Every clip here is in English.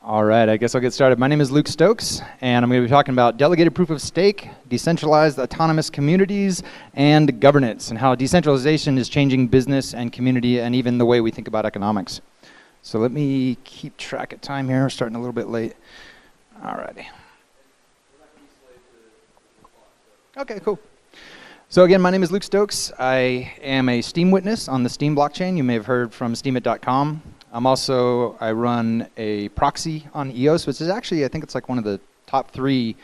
All right, I guess I'll get started. My name is Luke Stokes, and I'm going to be talking about delegated proof of stake, decentralized autonomous communities, and governance, and how decentralization is changing business and community and even the way we think about economics. So let me keep track of time here. We're starting a little bit late. All righty. Okay, cool. So again, my name is Luke Stokes. I am a STEEM Witness on the STEEM blockchain. You may have heard from steemit.com. I run a proxy on EOS, which is actually, I think it's like one of the top 3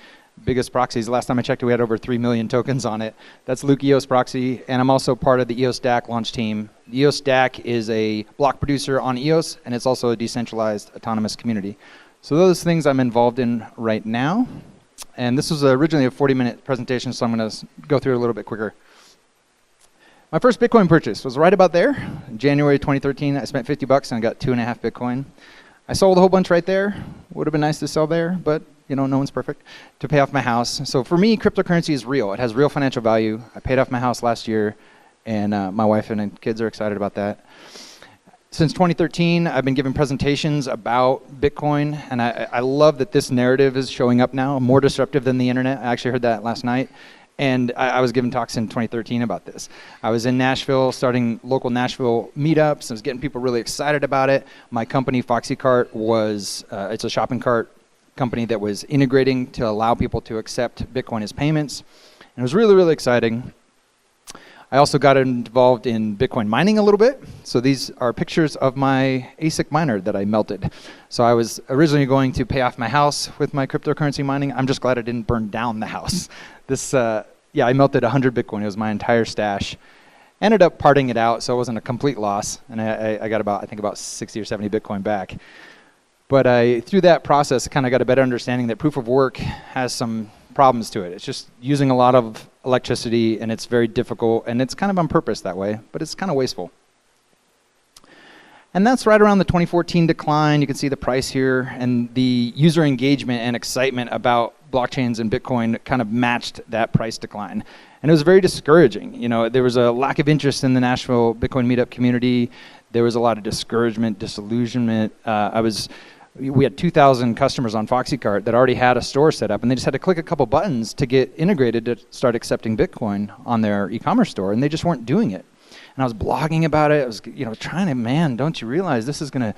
biggest proxies. Last time I checked, we had over 3 million tokens on it. That's Luke EOS proxy, and I'm also part of the eosDAC launch team. The eosDAC is a block producer on EOS, and it's also a decentralized autonomous community. So those things I'm involved in right now. And this was originally a 40-minute presentation, so I'm going to go through it a little bit quicker. My first Bitcoin purchase was right about there. In January 2013, I spent $50 and I got 2.5 Bitcoin. I sold a whole bunch right there. Would have been nice to sell there, but you know, no one's perfect, to pay off my house. So for me, cryptocurrency is real. It has real financial value. I paid off my house last year, and my wife and kids are excited about that. Since 2013, I've been giving presentations about Bitcoin, and I love that this narrative is showing up now, more disruptive than the internet. I actually heard that last night. And I was giving talks in 2013 about this. I was in Nashville, starting local Nashville meetups. I was getting people really excited about it. My company, FoxyCart, was it's a shopping cart company that was integrating to allow people to accept Bitcoin as payments. And it was really, really exciting. I also got involved in Bitcoin mining a little bit. So these are pictures of my ASIC miner that I melted. So I was originally going to pay off my house with my cryptocurrency mining. I'm just glad I didn't burn down the house. I melted 100 Bitcoin. It was my entire stash. Ended up parting it out, so it wasn't a complete loss. And I got about 60 or 70 Bitcoin back. But through that process, I kind of got a better understanding that proof of work has some problems to it. It's just using a lot of electricity, and it's very difficult, and it's kind of on purpose that way, but it's kind of wasteful. And that's right around the 2014 decline. You can see the price here, and the user engagement and excitement about blockchains and Bitcoin kind of matched that price decline. And it was very discouraging. You know, there was a lack of interest in the Nashville Bitcoin meetup community. There was a lot of discouragement, disillusionment. We had 2,000 customers on FoxyCart that already had a store set up, and they just had to click a couple buttons to get integrated to start accepting Bitcoin on their e-commerce store, and they just weren't doing it. And I was blogging about it. I was, trying to, man, don't you realize this is gonna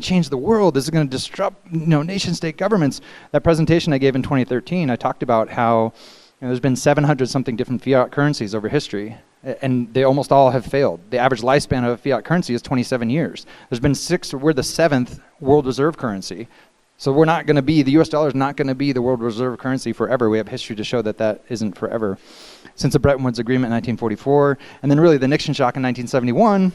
change the world? This is gonna disrupt, nation-state governments. That presentation I gave in 2013, I talked about how there's been 700 something different fiat currencies over history, and they almost all have failed. The average lifespan of a fiat currency is 27 years. There's been 6. We're the 7th world reserve currency. So we're not going to be, the US dollar is not going to be the world reserve currency forever. We have history to show that that isn't forever. Since the Bretton Woods Agreement in 1944, and then really the Nixon shock in 1971,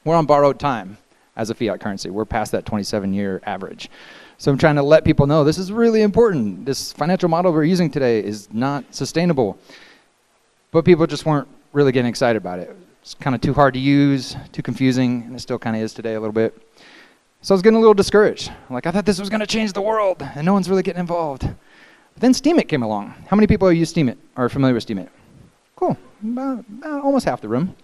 we're on borrowed time as a fiat currency. We're past that 27-year average. So I'm trying to let people know this is really important. This financial model we're using today is not sustainable. But people just weren't really getting excited about it. It's kind of too hard to use, too confusing, and it still kind of is today a little bit. So I was getting a little discouraged. I thought this was going to change the world, and no one's really getting involved. But then STEEMit came along. How many people use STEEMit or are familiar with STEEMit? Cool, about almost half the room.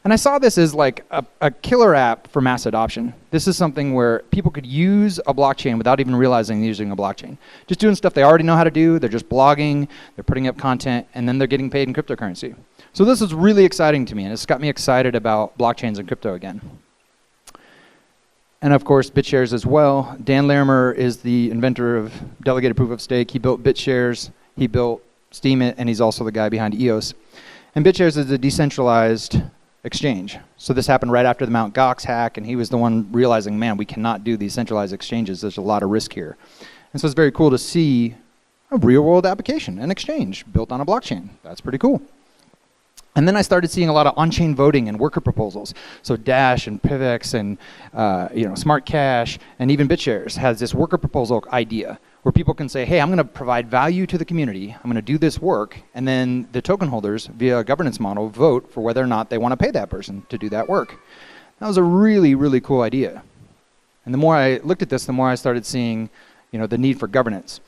And I saw this as like a killer app for mass adoption. This is something where people could use a blockchain without even realizing they're using a blockchain. Just doing stuff they already know how to do. They're just blogging, they're putting up content, and then they're getting paid in cryptocurrency. So this is really exciting to me, and it's got me excited about blockchains and crypto again. And of course, BitShares as well. Dan Larimer is the inventor of delegated proof of stake. He built BitShares, he built STEEMit, and he's also the guy behind EOS. And BitShares is a decentralized exchange. So this happened right after the Mt. Gox hack, and he was the one realizing, man, we cannot do these centralized exchanges. There's a lot of risk here. And so it's very cool to see a real-world application, an exchange built on a blockchain. That's pretty cool. And then I started seeing a lot of on-chain voting and worker proposals. So Dash and Pivex and Smart Cash and even BitShares has this worker proposal idea where people can say, hey, I'm going to provide value to the community. I'm going to do this work. And then the token holders, via a governance model, vote for whether or not they want to pay that person to do that work. That was a really, really cool idea. And the more I looked at this, the more I started seeing the need for governance.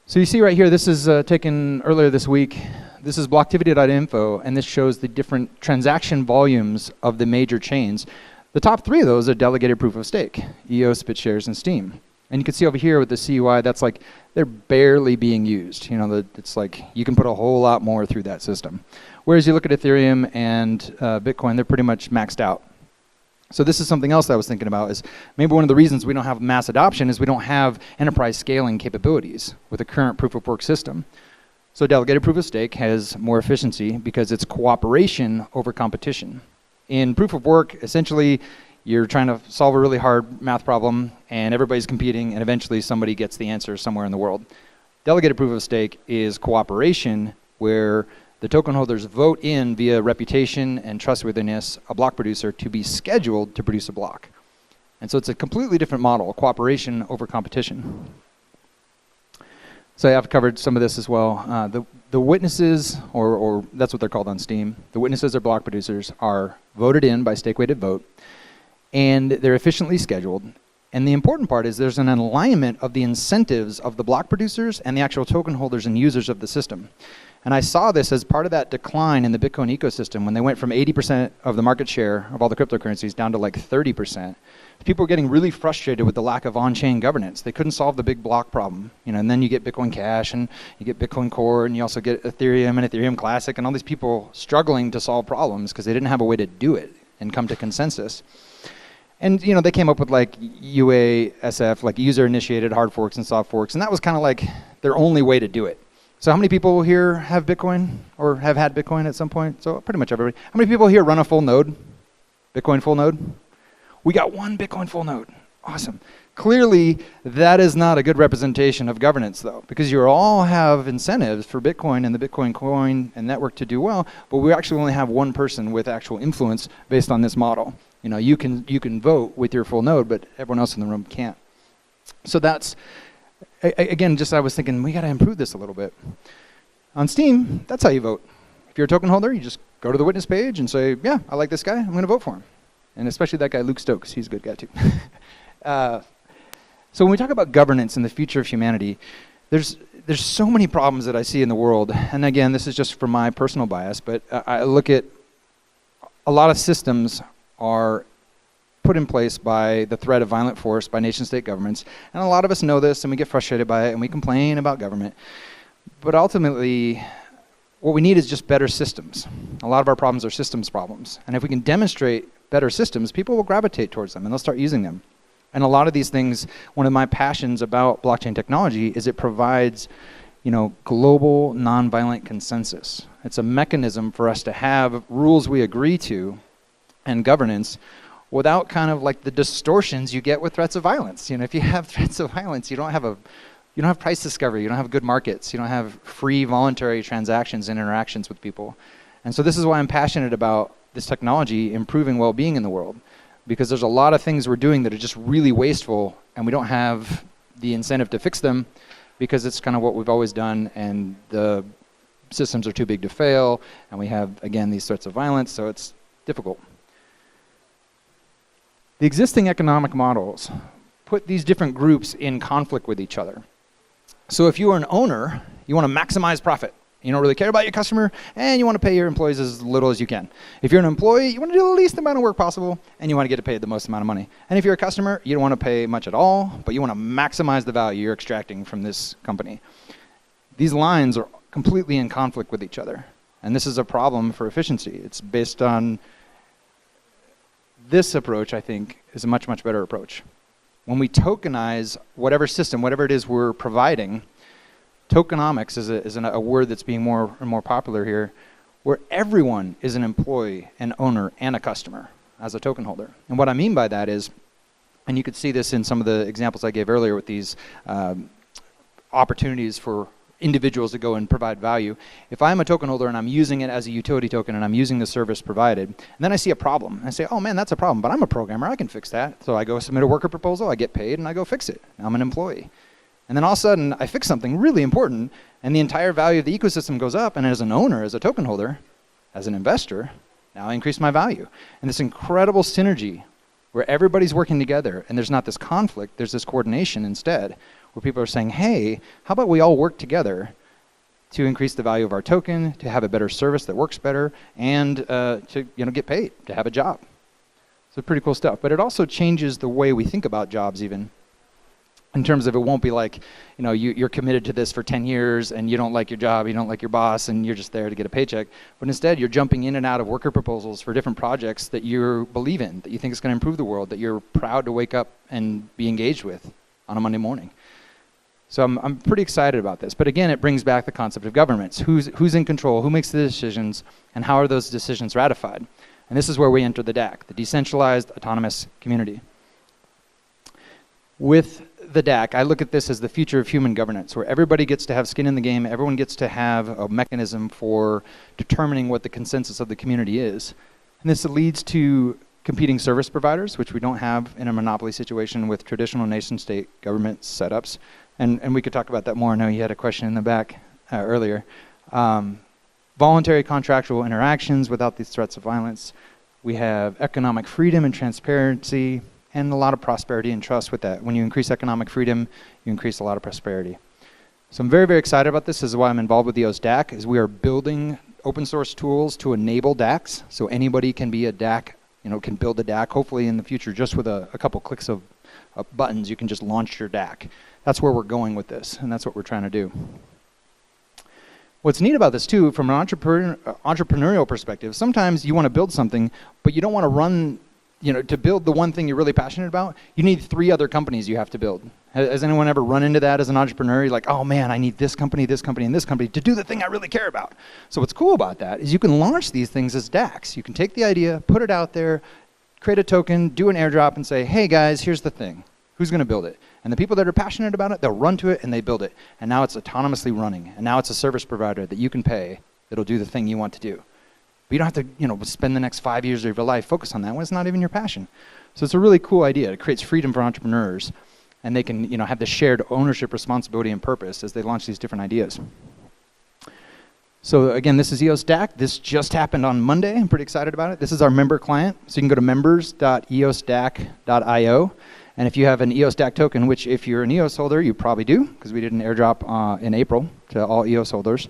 So you see right here, this is taken earlier this week. This is blocktivity.info, and this shows the different transaction volumes of the major chains. The top 3 of those are delegated proof of stake, EOS, BitShares, and STEEM. And you can see over here with the CUI, that's like they're barely being used. You know, it's like you can put a whole lot more through that system. Whereas you look at Ethereum and Bitcoin, they're pretty much maxed out. So this is something else that I was thinking about, is maybe one of the reasons we don't have mass adoption is we don't have enterprise scaling capabilities with the current proof of work system. So delegated proof of stake has more efficiency because it's cooperation over competition. In proof of work, essentially, you're trying to solve a really hard math problem and everybody's competing and eventually somebody gets the answer somewhere in the world. Delegated proof of stake is cooperation where the token holders vote in via reputation and trustworthiness a block producer to be scheduled to produce a block. And so it's a completely different model, cooperation over competition. So I've covered some of this as well. The witnesses, or that's what they're called on Steem, the witnesses or block producers are voted in by stake-weighted vote, and they're efficiently scheduled. And the important part is there's an alignment of the incentives of the block producers and the actual token holders and users of the system. And I saw this as part of that decline in the Bitcoin ecosystem when they went from 80% of the market share of all the cryptocurrencies down to like 30%. People were getting really frustrated with the lack of on-chain governance. They couldn't solve the big block problem. You know, and then you get Bitcoin Cash and you get Bitcoin Core and you also get Ethereum and Ethereum Classic and all these people struggling to solve problems because they didn't have a way to do it and come to consensus. And you know, they came up with like UASF, like user-initiated hard forks and soft forks, and that was kind of like their only way to do it. So how many people here have Bitcoin or have had Bitcoin at some point? So pretty much everybody. How many people here run a full node? Bitcoin full node? We got one Bitcoin full node. Awesome. Clearly, that is not a good representation of governance, though, because you all have incentives for Bitcoin and the Bitcoin coin and network to do well, but we actually only have one person with actual influence based on this model. You know, you can vote with your full node, but everyone else in the room can't. So that's, again, just I was thinking, we got to improve this a little bit. On Steem, that's how you vote. If you're a token holder, you just go to the witness page and say, yeah, I like this guy, I'm going to vote for him. And especially that guy, Luke Stokes, he's a good guy too. So when we talk about governance and the future of humanity, there's so many problems that I see in the world. And again, this is just from my personal bias, but I look at a lot of systems are put in place by the threat of violent force by nation-state governments. And a lot of us know this and we get frustrated by it and we complain about government. But ultimately, what we need is just better systems. A lot of our problems are systems problems. And if we can demonstrate better systems, people will gravitate towards them and they'll start using them. And a lot of these things, one of my passions about blockchain technology is it provides, you know, global nonviolent consensus. It's a mechanism for us to have rules we agree to and governance without kind of like the distortions you get with threats of violence. You know, if you have threats of violence, you don't have price discovery, you don't have good markets, you don't have free voluntary transactions and interactions with people. And so this is why I'm passionate about this technology improving well-being in the world, because there's a lot of things we're doing that are just really wasteful and we don't have the incentive to fix them because it's kind of what we've always done and the systems are too big to fail and we have, again, these threats of violence, so it's difficult. The existing economic models put these different groups in conflict with each other. So if you are an owner, you want to maximize profit. You don't really care about your customer, and you want to pay your employees as little as you can. If you're an employee, you want to do the least amount of work possible, and you want to get paid the most amount of money. And if you're a customer, you don't want to pay much at all, but you want to maximize the value you're extracting from this company. These lines are completely in conflict with each other, and this is a problem for efficiency. It's based on this approach, I think, is a much, much better approach. When we tokenize whatever system, whatever it is we're providing, tokenomics is a word that's being more and more popular here, where everyone is an employee, an owner, and a customer as a token holder. And what I mean by that is, and you could see this in some of the examples I gave earlier with these opportunities for individuals to go and provide value. If I'm a token holder and I'm using it as a utility token and I'm using the service provided, and then I see a problem, I say, oh man, that's a problem, but I'm a programmer, I can fix that. So I go submit a worker proposal, I get paid, and I go fix it. I'm an employee. And then all of a sudden, I fix something really important, and the entire value of the ecosystem goes up, and as an owner, as a token holder, as an investor, now I increase my value. And this incredible synergy where everybody's working together, and there's not this conflict, there's this coordination instead, where people are saying, hey, how about we all work together to increase the value of our token, to have a better service that works better, and to get paid, to have a job. So pretty cool stuff. But it also changes the way we think about jobs even. in terms of it won't be like, you're committed to this for 10 years and you don't like your job, you don't like your boss, and you're just there to get a paycheck. But instead, you're jumping in and out of worker proposals for different projects that you believe in, that you think is going to improve the world, that you're proud to wake up and be engaged with on a Monday morning. So I'm pretty excited about this. But again, it brings back the concept of governments. Who's in control? Who makes the decisions? And how are those decisions ratified? And this is where we enter the DAC, the Decentralized Autonomous Community. With the DAC, I look at this as the future of human governance, where everybody gets to have skin in the game, everyone gets to have a mechanism for determining what the consensus of the community is. And this leads to competing service providers, which we don't have in a monopoly situation with traditional nation-state government setups. And we could talk about that more. I know you had a question in the back earlier. Voluntary contractual interactions without these threats of violence. We have economic freedom and transparency, and a lot of prosperity and trust with that. When you increase economic freedom, you increase a lot of prosperity. So I'm very, very excited about this. This is why I'm involved with eosDAC, is we are building open source tools to enable DACs, so anybody can be a DAC, can build a DAC. Hopefully in the future, just with a couple clicks of buttons, you can just launch your DAC. That's where we're going with this, and that's what we're trying to do. What's neat about this too, from an entrepreneurial perspective, sometimes you want to build something, but you don't want to run, to build the one thing you're really passionate about, you need 3 other companies you have to build. Has anyone ever run into that as an entrepreneur? You're like, oh man, I need this company, and this company to do the thing I really care about. So what's cool about that is you can launch these things as DACs. You can take the idea, put it out there, create a token, do an airdrop, and say, hey guys, here's the thing. Who's going to build it? And the people that are passionate about it, they'll run to it and they build it. And now it's autonomously running. And now it's a service provider that you can pay that'll do the thing you want to do. But you don't have to, spend the next 5 years of your life focused on that when it's not even your passion. So it's a really cool idea. It creates freedom for entrepreneurs. And they can, have the shared ownership, responsibility, and purpose as they launch these different ideas. So again, this is eosDAC. This just happened on Monday. I'm pretty excited about it. This is our member client. So you can go to members.eosDAC.io. And if you have an eosDAC token, which if you're an EOS holder, you probably do, because we did an airdrop in April to all EOS holders.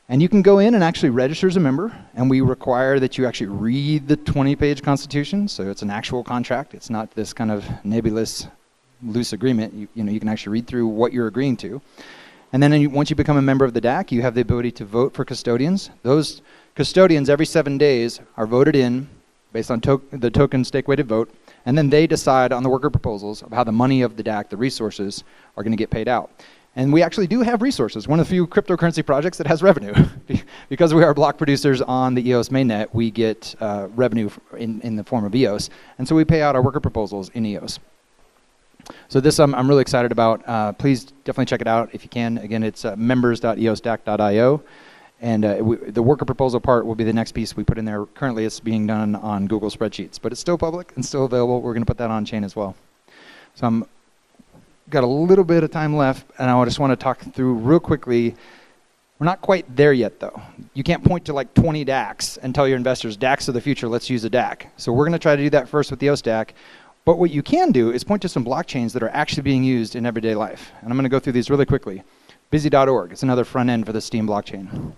And you can go in and actually register as a member, and we require that you actually read the 20-page constitution, so it's an actual contract. It's not this kind of nebulous, loose agreement. You can actually read through what you're agreeing to. And then once you become a member of the DAC, you have the ability to vote for custodians. Those custodians every 7 days are voted in based on the token stake-weighted vote, and then they decide on the worker proposals of how the money of the DAC, the resources, are going to get paid out. And we actually do have resources. One of the few cryptocurrency projects that has revenue. Because we are block producers on the EOS mainnet, we get revenue in the form of EOS. And so we pay out our worker proposals in EOS. So this I'm really excited about. Please definitely check it out if you can. Again, it's members.eosDAC.io. And the worker proposal part will be the next piece we put in there. Currently, it's being done on Google Spreadsheets, but it's still public and still available. We're going to put that on chain as well. So I'm got a little bit of time left, and I just want to talk through real quickly. We're not quite there yet, though. You can't point to like 20 DACs and tell your investors, DACs of the future, let's use a DAC. So we're going to try to do that first with the eosDAC. But what you can do is point to some blockchains that are actually being used in everyday life. And I'm going to go through these really quickly. Busy.org is another front end for the Steem blockchain.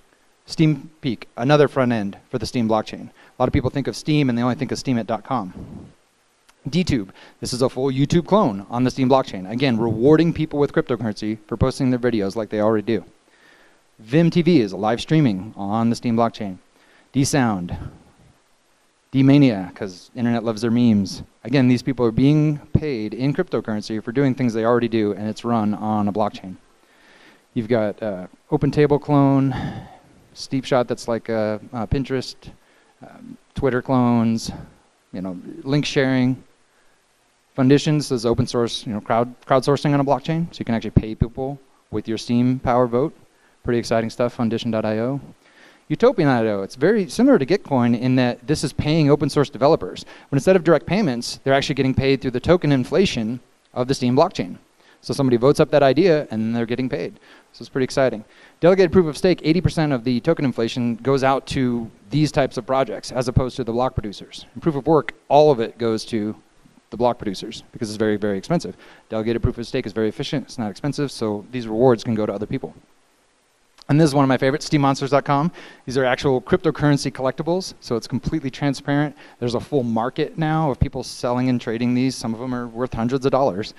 Steam Peak, another front end for the Steem blockchain. A lot of people think of Steem and they only think of steemit.com. DTube, this is a full YouTube clone on the Steem blockchain. Again, rewarding people with cryptocurrency for posting their videos like they already do. Vim TV is live streaming on the Steem blockchain. DSound, DMania, because internet loves their memes. Again, these people are being paid in cryptocurrency for doing things they already do, and it's run on a blockchain. You've got Open Table clone, Steepshot that's like Pinterest, Twitter clones, link sharing. Funditions is open source, crowdsourcing on a blockchain, so you can actually pay people with your Steem power vote. Pretty exciting stuff, Fundition.io. Utopian.io, it's very similar to Gitcoin in that this is paying open source developers. But instead of direct payments, they're actually getting paid through the token inflation of the Steem blockchain. So somebody votes up that idea and they're getting paid. So it's pretty exciting. Delegated proof of stake, 80% of the token inflation goes out to these types of projects as opposed to the block producers. And proof of work, all of it goes to the block producers because it's very, very expensive. Delegated proof of stake is very efficient, it's not expensive, so these rewards can go to other people. And this is one of my favorites, steemmonsters.com. These are actual cryptocurrency collectibles, so it's completely transparent. There's a full market now of people selling and trading these. Some of them are worth hundreds of dollars.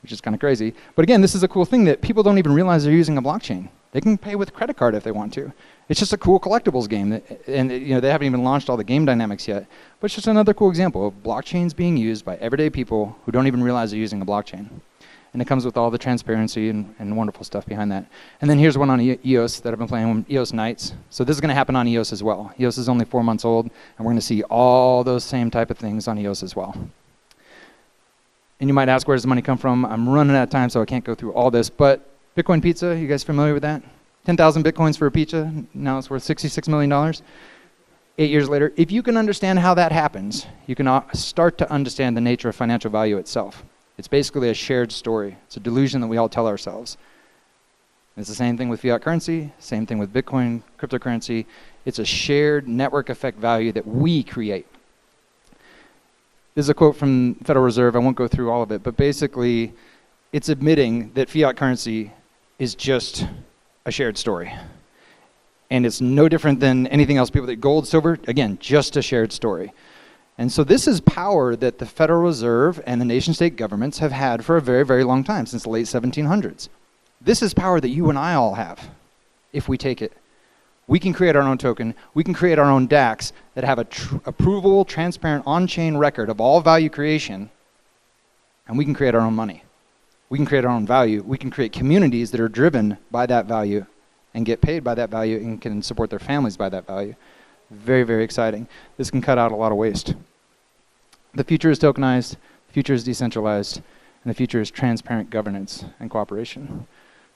which is kind of crazy. But again, this is a cool thing that people don't even realize they're using a blockchain. They can pay with credit card if they want to. It's just a cool collectibles game, and they haven't even launched all the game dynamics yet. But it's just another cool example of blockchains being used by everyday people who don't even realize they're using a blockchain. And it comes with all the transparency and wonderful stuff behind that. And then here's one on EOS that I've been playing with, EOS Nights. So this is going to happen on EOS as well. EOS is only 4 months old, and we're going to see all those same type of things on EOS as well. And you might ask, where does the money come from? I'm running out of time, so I can't go through all this. But Bitcoin Pizza, you guys familiar with that? 10,000 Bitcoins for a pizza. Now it's worth $66 million. 8 years later. If you can understand how that happens, you can start to understand the nature of financial value itself. It's basically a shared story. It's a delusion that we all tell ourselves. It's the same thing with fiat currency, same thing with Bitcoin, cryptocurrency. It's a shared network effect value that we create. This is a quote from Federal Reserve. I won't go through all of it, but basically it's admitting that fiat currency is just a shared story. And it's no different than anything else. People that gold, silver, again, just a shared story. And so this is power that the Federal Reserve and the nation-state governments have had for a very, very long time, since the late 1700s. This is power that you and I all have, if we take it. We can create our own token. We can create our own DACs that have a provable, transparent, on-chain record of all value creation, and we can create our own money. We can create our own value. We can create communities that are driven by that value and get paid by that value and can support their families by that value. Very, very exciting. This can cut out a lot of waste. The future is tokenized, the future is decentralized, and the future is transparent governance and cooperation.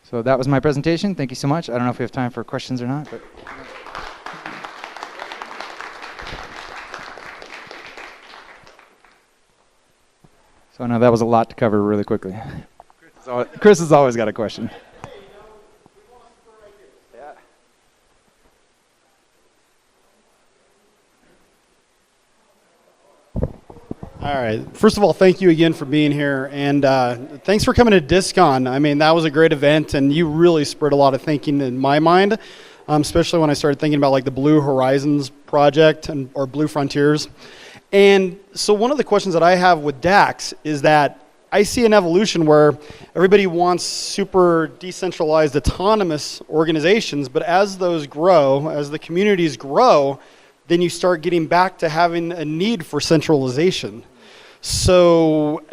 So that was my presentation. Thank you so much. I don't know if we have time for questions or not, but. So I know that was a lot to cover really quickly. Chris has always got a question. All right. First of all, thank you again for being here, and thanks for coming to DiscOn. I mean, that was a great event, and you really spurred a lot of thinking in my mind, especially when I started thinking about like the Blue Horizons project or Blue Frontiers. And so one of the questions that I have with DACs is that I see an evolution where everybody wants super decentralized autonomous organizations, but as those grow, as the communities grow, then you start getting back to having a need for centralization. So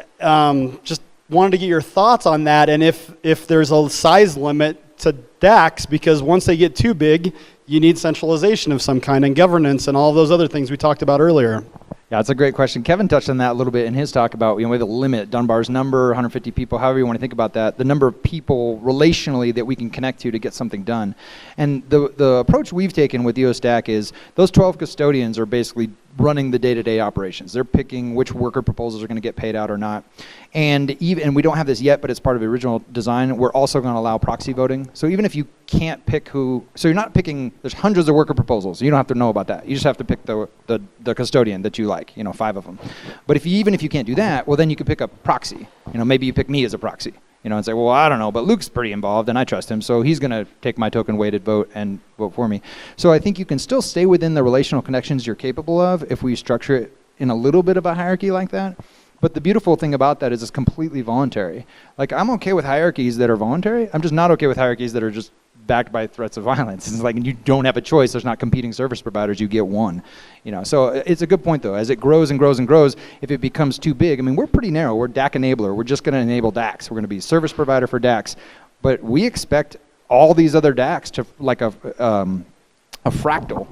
just wanted to get your thoughts on that, and if there's a size limit to DACs, because once they get too big, you need centralization of some kind and governance and all those other things we talked about earlier. Yeah, that's a great question. Kevin touched on that a little bit in his talk about, we have a limit, Dunbar's number, 150 people, however you want to think about that, the number of people relationally that we can connect to get something done. And the approach we've taken with eosDAC is those 12 custodians are basically running the day-to-day operations. They're picking which worker proposals are going to get paid out or not. And we don't have this yet, but it's part of the original design. We're also going to allow proxy voting. So even if you can't pick who, so you're not picking, there's hundreds of worker proposals. You don't have to know about that. You just have to pick the custodian that you like, 5 of them. But even if you can't do that, well, then you could pick a proxy. Maybe you pick me as a proxy. And say, well, I don't know, but Luke's pretty involved and I trust him, so he's going to take my token weighted vote and vote for me. So I think you can still stay within the relational connections you're capable of if we structure it in a little bit of a hierarchy like that. But the beautiful thing about that is it's completely voluntary. Like, I'm okay with hierarchies that are voluntary. I'm just not okay with hierarchies that are just backed by threats of violence. It's like you don't have a choice. There's not competing service providers. You get one. So it's a good point, though. As it grows and grows and grows, if it becomes too big, we're pretty narrow. We're DAC enabler. We're just going to enable DACs. We're going to be service provider for DACs. But we expect all these other DACs to, like a fractal,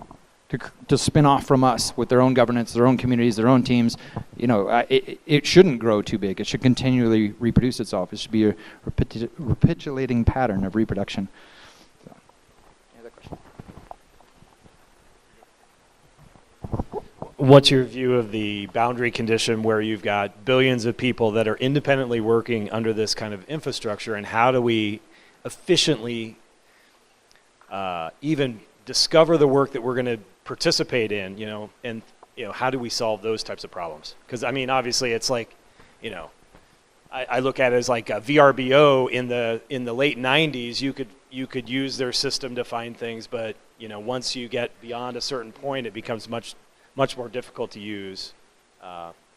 to spin off from us with their own governance, their own communities, their own teams. It shouldn't grow too big. It should continually reproduce itself. It should be a recapitulating pattern of reproduction. What's your view of the boundary condition where you've got billions of people that are independently working under this kind of infrastructure, and how do we efficiently even discover the work that we're going to participate in, and how do we solve those types of problems? Because obviously it's like, I look at it as like a VRBO in the late 90s. You could use their system to find things, but once you get beyond a certain point, it becomes much more difficult to use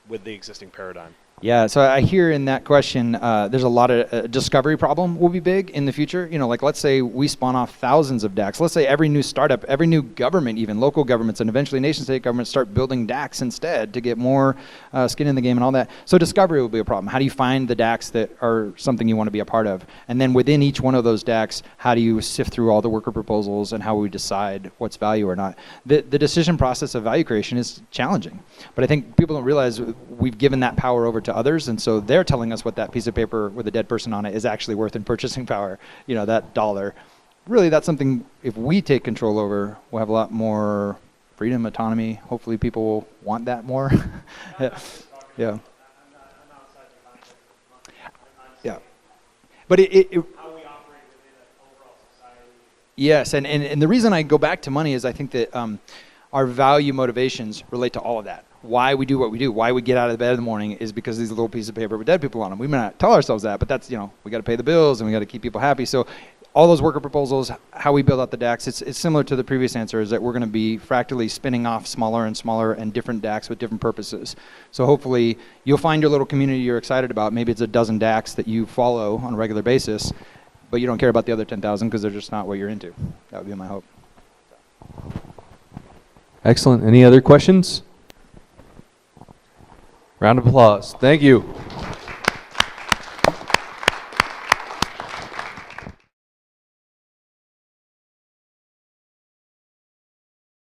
with the existing paradigm. Yeah, so I hear in that question, there's a lot of discovery problem will be big in the future. You know, like let's say we spawn off thousands of DACs. Let's say every new startup, every new government, even local governments and eventually nation-state governments start building DACs instead to get more skin in the game and all that. So discovery will be a problem. How do you find the DACs that are something you want to be a part of? And then within each one of those DACs, how do you sift through all the worker proposals and how we decide what's value or not? The decision process of value creation is challenging. But I think people don't realize we've given that power over to others, and so they're telling us what that piece of paper with a dead person on it is actually worth in purchasing power, you know, that dollar. Really, that's something, if we take control over, we'll have a lot more freedom, autonomy. Hopefully people will want that more. Yeah. Yeah. But yes, and the reason I go back to money is I think that our value motivations relate to all of that. Why we do what we do, why we get out of bed in the morning is because these little pieces of paper with dead people on them. We may not tell ourselves that, but that's, you know, we got to pay the bills and we got to keep people happy. So all those worker proposals, how we build out the DACs, it's similar to the previous answer, is that we're going to be fractally spinning off smaller and smaller and different DACs with different purposes. So hopefully you'll find your little community you're excited about. Maybe it's a dozen DACs that you follow on a regular basis, but you don't care about the other 10,000 because they're just not what you're into. That would be my hope. Excellent. Any other questions? Round of applause. Thank you.